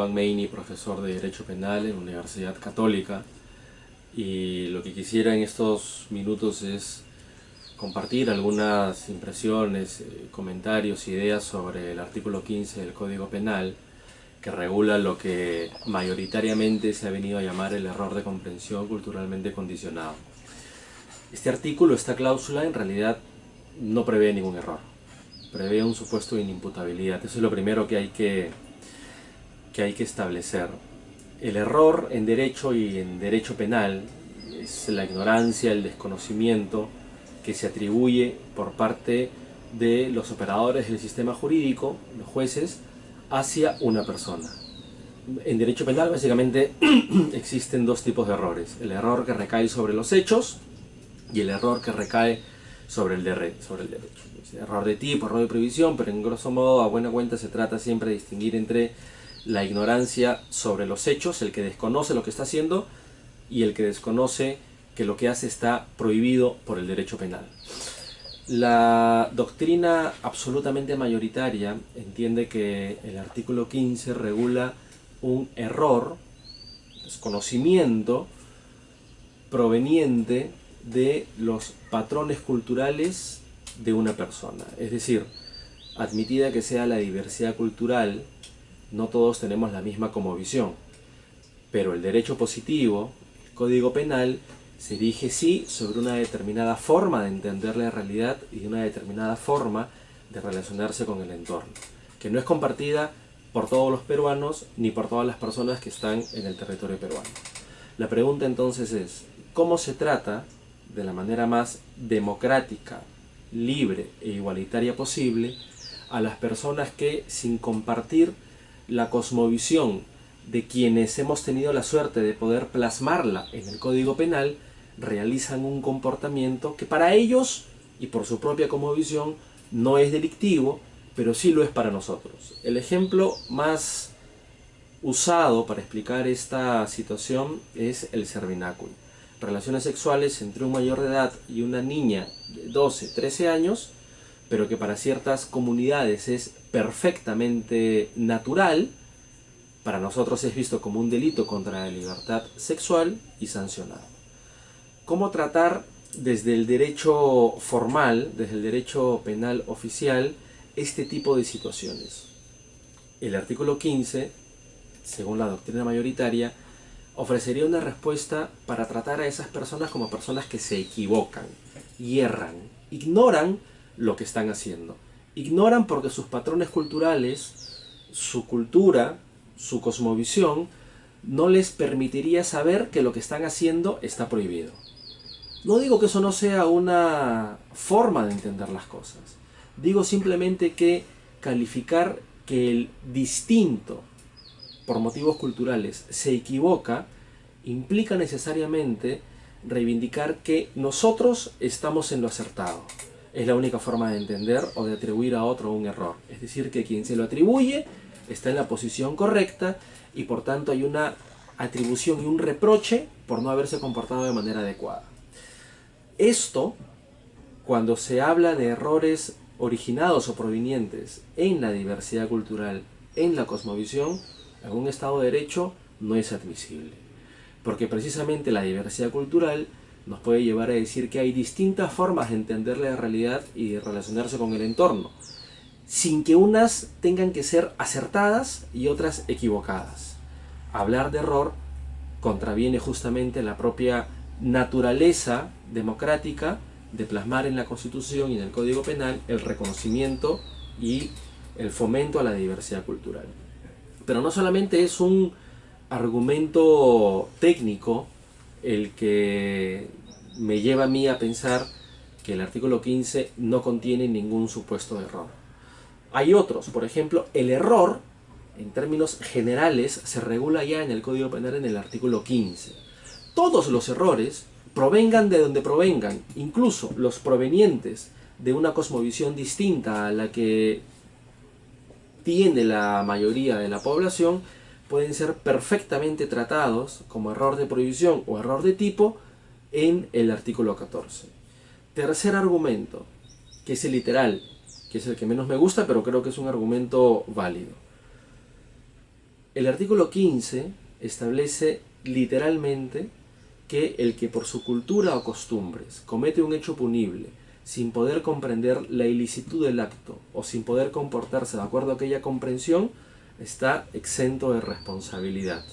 Esteban Meini, profesor de Derecho Penal en la Universidad Católica, y lo que quisiera en estos minutos es compartir algunas impresiones, comentarios, ideas sobre el artículo 15 del Código Penal, que regula lo que mayoritariamente se ha venido a llamar el error de comprensión culturalmente condicionado. Este artículo, esta cláusula, en realidad no prevé ningún error, prevé un supuesto de inimputabilidad. Eso es lo primero que hay que establecer. El error en derecho y en derecho penal es la ignorancia, el desconocimiento que se atribuye por parte de los operadores del sistema jurídico, los jueces, hacia una persona. En derecho penal básicamente existen dos tipos de errores: el error que recae sobre los hechos y el error que recae sobre el derecho. Error de tipo, error de previsión, pero en grosso modo, a buena cuenta, se trata siempre de distinguir entre la ignorancia sobre los hechos, el que desconoce lo que está haciendo, y el que desconoce que lo que hace está prohibido por el derecho penal. La doctrina absolutamente mayoritaria entiende que el artículo 15 regula un error, desconocimiento proveniente de los patrones culturales de una persona. Es decir, admitida que sea la diversidad cultural, no todos tenemos la misma cosmovisión, pero el derecho positivo, el Código Penal, se dirige sí sobre una determinada forma de entender la realidad y una determinada forma de relacionarse con el entorno, que no es compartida por todos los peruanos ni por todas las personas que están en el territorio peruano. La pregunta entonces es, ¿cómo se trata, de la manera más democrática, libre e igualitaria posible, a las personas que, sin compartir la cosmovisión de quienes hemos tenido la suerte de poder plasmarla en el Código Penal, realizan un comportamiento que para ellos y por su propia cosmovisión no es delictivo, pero sí lo es para nosotros? El ejemplo más usado para explicar esta situación es el cervináculo. Relaciones sexuales entre un mayor de edad y una niña de 12, 13 años, pero que para ciertas comunidades es perfectamente natural, para nosotros es visto como un delito contra la libertad sexual y sancionado. ¿Cómo tratar desde el derecho formal, desde el derecho penal oficial, este tipo de situaciones? El artículo 15, según la doctrina mayoritaria, ofrecería una respuesta para tratar a esas personas como personas que se equivocan, hierran, ignoran lo que están haciendo. Ignoran porque sus patrones culturales, su cultura, su cosmovisión, no les permitiría saber que lo que están haciendo está prohibido. No digo que eso no sea una forma de entender las cosas. Digo simplemente que calificar que el distinto, por motivos culturales, se equivoca, implica necesariamente reivindicar que nosotros estamos en lo acertado. Es la única forma de entender o de atribuir a otro un error. Es decir, que quien se lo atribuye está en la posición correcta y por tanto hay una atribución y un reproche por no haberse comportado de manera adecuada. Esto, cuando se habla de errores originados o provenientes en la diversidad cultural, en la cosmovisión, en un Estado de Derecho no es admisible. Porque precisamente la diversidad cultural nos puede llevar a decir que hay distintas formas de entender la realidad y de relacionarse con el entorno, sin que unas tengan que ser acertadas y otras equivocadas. Hablar de error contraviene justamente la propia naturaleza democrática de plasmar en la Constitución y en el Código Penal el reconocimiento y el fomento a la diversidad cultural. Pero no solamente es un argumento técnico el que me lleva a mí a pensar que el artículo 15 no contiene ningún supuesto de error. Hay otros, por ejemplo, el error, en términos generales, se regula ya en el Código Penal en el artículo 15. Todos los errores, provengan de donde provengan, incluso los provenientes de una cosmovisión distinta a la que tiene la mayoría de la población, pueden ser perfectamente tratados como error de prohibición o error de tipo en el artículo 14. Tercer argumento, que es el literal, que es el que menos me gusta, pero creo que es un argumento válido. El artículo 15 establece literalmente que el que por su cultura o costumbres comete un hecho punible sin poder comprender la ilicitud del acto o sin poder comportarse de acuerdo a aquella comprensión, está exento de responsabilidad.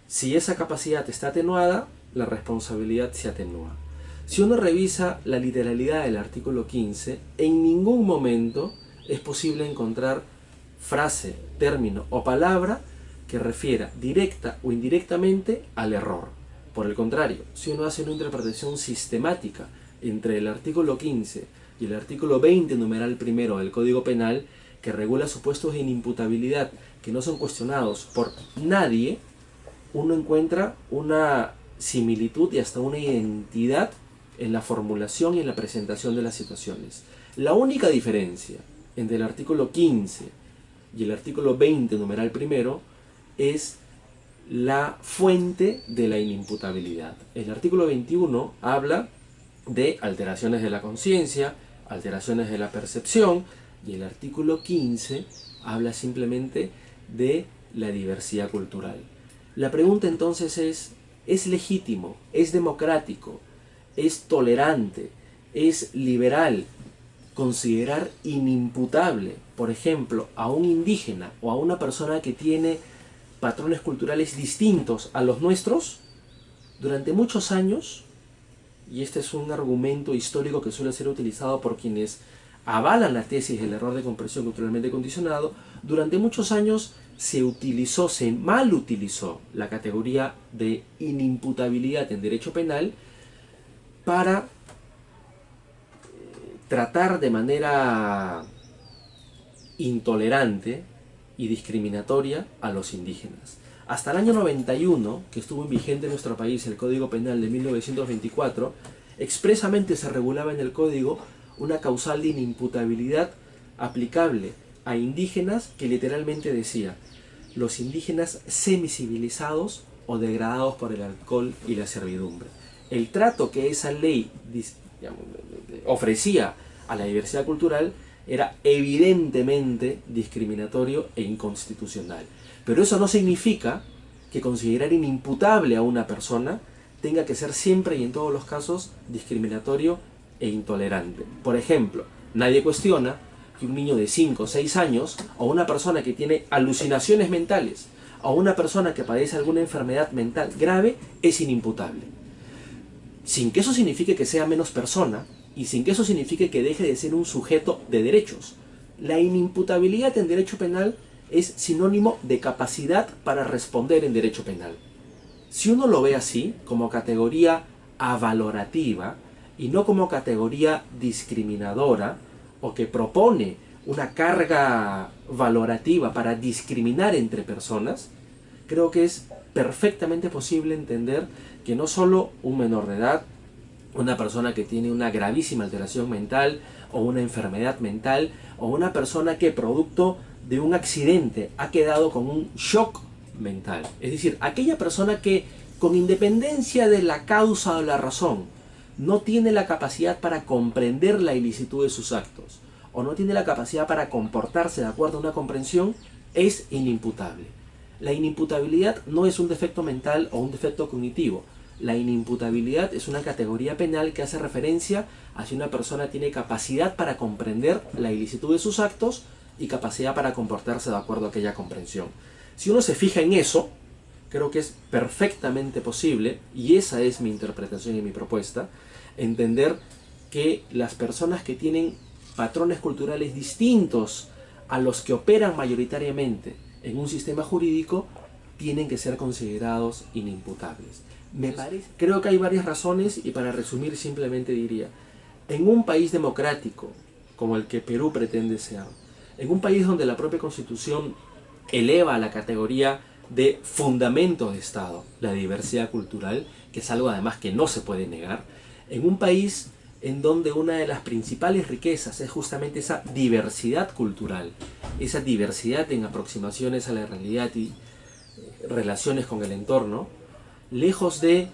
Si esa capacidad está atenuada, la responsabilidad se atenúa. Si uno revisa la literalidad del artículo 15, en ningún momento es posible encontrar frase, término o palabra que refiera directa o indirectamente al error. Por el contrario, si uno hace una interpretación sistemática entre el artículo 15 y el artículo 20, numeral primero del Código Penal, que regula supuestos de inimputabilidad que no son cuestionados por nadie, uno encuentra una similitud y hasta una identidad en la formulación y en la presentación de las situaciones. La única diferencia entre el artículo 15 y el artículo 20, numeral primero, es la fuente de la inimputabilidad. El artículo 21 habla de alteraciones de la conciencia, alteraciones de la percepción, y el artículo 15 habla simplemente de la diversidad cultural. La pregunta entonces ¿es legítimo, es democrático, es tolerante, es liberal considerar inimputable, por ejemplo, a un indígena o a una persona que tiene patrones culturales distintos a los nuestros? Durante muchos años, y este es un argumento histórico que suele ser utilizado por quienes avalan la tesis del error de comprensión culturalmente condicionado, durante muchos años se mal utilizó la categoría de inimputabilidad en derecho penal para tratar de manera intolerante y discriminatoria a los indígenas. Hasta el año 91, que estuvo vigente en nuestro país el Código Penal de 1924, expresamente se regulaba en el Código una causal de inimputabilidad aplicable a indígenas que literalmente decía: los indígenas semicivilizados o degradados por el alcohol y la servidumbre. El trato que esa ley ofrecía a la diversidad cultural era evidentemente discriminatorio e inconstitucional. Pero eso no significa que considerar inimputable a una persona tenga que ser siempre y en todos los casos discriminatorio e intolerante. Por ejemplo, nadie cuestiona que un niño de 5 o 6 años, o una persona que tiene alucinaciones mentales, o una persona que padece alguna enfermedad mental grave, es inimputable. Sin que eso signifique que sea menos persona, y sin que eso signifique que deje de ser un sujeto de derechos. La inimputabilidad en derecho penal es sinónimo de capacidad para responder en derecho penal. Si uno lo ve así, como categoría avalorativa, y no como categoría discriminadora, o que propone una carga valorativa para discriminar entre personas, creo que es perfectamente posible entender que no solo un menor de edad, una persona que tiene una gravísima alteración mental o una enfermedad mental, o una persona que producto de un accidente ha quedado con un shock mental, es decir, aquella persona que con independencia de la causa o la razón no tiene la capacidad para comprender la ilicitud de sus actos, o no tiene la capacidad para comportarse de acuerdo a una comprensión, es inimputable. La inimputabilidad no es un defecto mental o un defecto cognitivo. La inimputabilidad es una categoría penal que hace referencia a si una persona tiene capacidad para comprender la ilicitud de sus actos y capacidad para comportarse de acuerdo a aquella comprensión. Si uno se fija en eso, creo que es perfectamente posible, y esa es mi interpretación y mi propuesta, entender que las personas que tienen patrones culturales distintos a los que operan mayoritariamente en un sistema jurídico tienen que ser considerados inimputables. Creo que hay varias razones, y para resumir simplemente diría: en un país democrático como el que Perú pretende ser, en un país donde la propia Constitución eleva a la categoría de fundamento de Estado la diversidad cultural, que es algo además que no se puede negar, en un país en donde una de las principales riquezas es justamente esa diversidad cultural, esa diversidad en aproximaciones a la realidad y relaciones con el entorno, lejos de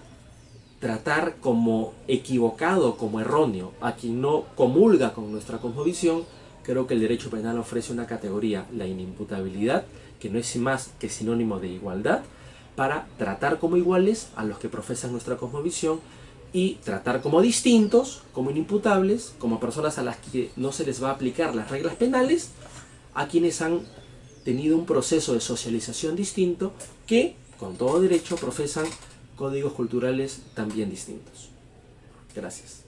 tratar como equivocado, como erróneo, a quien no comulga con nuestra cosmovisión, creo que el derecho penal ofrece una categoría, la inimputabilidad, que no es más que sinónimo de igualdad, para tratar como iguales a los que profesan nuestra cosmovisión y tratar como distintos, como inimputables, como personas a las que no se les va a aplicar las reglas penales, a quienes han tenido un proceso de socialización distinto que, con todo derecho, profesan códigos culturales también distintos. Gracias.